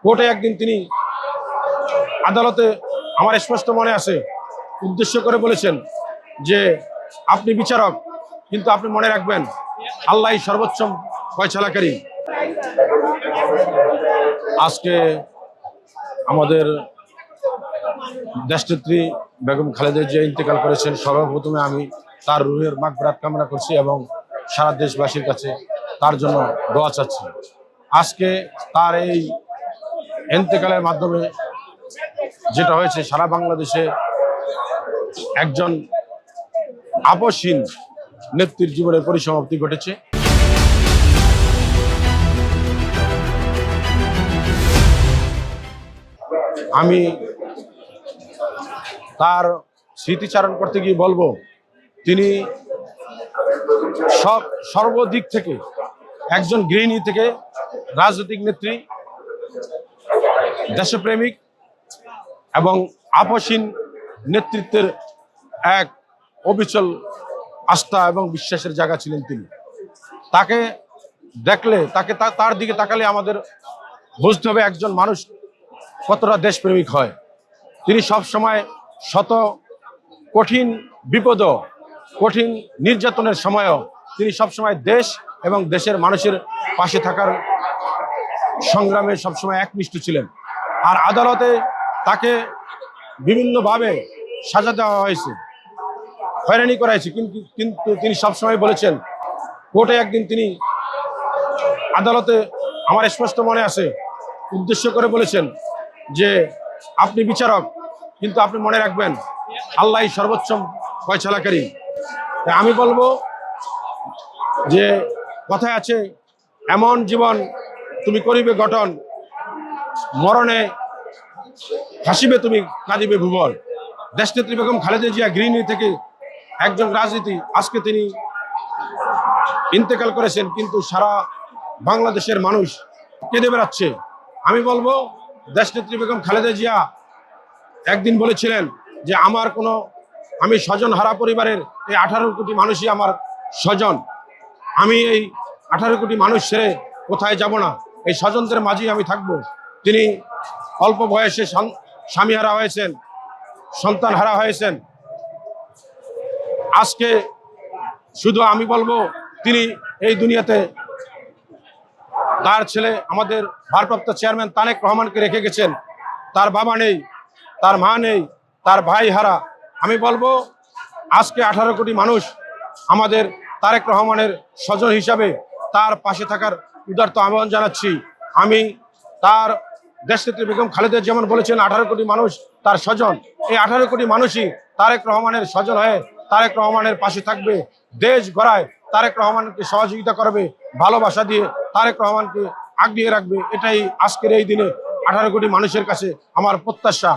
কোর্টে একদিন তিনি আদালতে আমার স্পষ্ট মনে আছে উদ্দেশ্য করে বলেছেন যে আপনি বিচারক, কিন্তু আপনি মনে রাখবেন আল্লাহই সর্বোচ্চ ফয়সালাকারী। আজকে আমাদের দেশনেত্রী বেগম খালেদা জিয়া ইন্তেকাল করেছেন। সর্বপ্রথমে আমি তার রুহের মাগফিরাত কামনা করছি এবং সারা দেশবাসীর কাছে তার জন্য দোয়া চাচ্ছি। আজকে তার এই ইন্তেকালের মাধ্যমে যেটা হয়েছে, সারা বাংলাদেশে একজন আপসহীন নেত্রীর জীবনের পরিসমাপ্তি ঘটেছে। আমি তার স্মৃতিচারণ করতে গিয়ে বলবো, তিনি সর্বদিক থেকে একজন গৃহিণী থেকে রাজনৈতিক নেত্রী, দেশপ্রেমিক এবং আপসহীন নেতৃত্বের এক অবিচল আস্থা এবং বিশ্বাসের জায়গা ছিলেন তিনি। তাকে দেখলে, তার দিকে তাকালে আমাদের বুঝতে হবে একজন মানুষ কতটা দেশপ্রেমিক হয়। তিনি সব সময় শত কঠিন বিপদ, কঠিন নির্যাতনের সময়ও তিনি সবসময় দেশ এবং দেশের মানুষের পাশে থাকার সংগ্রামে সবসময় একনিষ্ঠ ছিলেন। আর আদালতে তাকে বিভিন্নভাবে সাজা দেওয়া হয়েছে, হয়রানি করা হয়েছে, কিন্তু তিনি সবসময় বলেছেন, কোর্টে একদিন তিনি আদালতে আমার স্পষ্ট মনে আছে উদ্দেশ্য করে বলেছেন যে আপনি বিচারক, কিন্তু আপনি মনে রাখবেন আল্লাহই সর্বোচ্চ ফয়সালাকারী। আমি বলবো যে কথায় আছে, এমন জীবন তুমি করিবে গঠন, মরণে হাসিবে তুমি কাঁদিবে ভুবন। দেশনেত্রী বেগম খালেদা জিয়া গৃহিণী থেকে একজন রাজনীতি, আজকে তিনি ইন্তেকাল করেছেন, কিন্তু সারা বাংলাদেশের মানুষ কেঁদে বেড়াচ্ছে। আমি বলবো, দেশনেত্রী বেগম খালেদা জিয়া একদিন বলেছিলেন যে আমি স্বজন হারা পরিবারের এই 18 কোটি মানুষই আমার স্বজন। আমি এই 18 কোটি মানুষ ছেড়ে কোথায় যাব না, এই স্বজনদের মাঝেই আমি থাকব। তিনি অল্প বয়সে স্বামী হারা হয়েছেন, সন্তান হারা হয়েছেন। আজকে শুধু আমি বলবো, তিনি এই দুনিয়াতে তার ছেলে আমাদের ভারপ্রাপ্ত চেয়ারম্যান তারেক রহমানকে রেখে গেছেন। তার বাবা নেই, তার মা নেই, তার ভাই হারা। আমি বলবো, আজকে 18 কোটি মানুষ আমাদের তারেক রহমানের স্বজন হিসাবে তার পাশে থাকার উদারত আহ্বান জানাচ্ছি। আমি তার দেশনেত্রী বেগম খালেদা যেমন বলেছেন 18 কোটি মানুষ তার স্বজন, এই 18 কোটি মানুষই তারেক রহমানের স্বজন হয়ে তারেক রহমানের পাশে থাকবে। দেশ গড়ায় তারেক রহমানকে সহযোগিতা করবে, ভালোবাসা দিয়ে তারেক রহমানকে আগলিয়ে রাখবে। এটাই আজকের এই দিনে 18 কোটি মানুষের কাছে আমার প্রত্যাশা।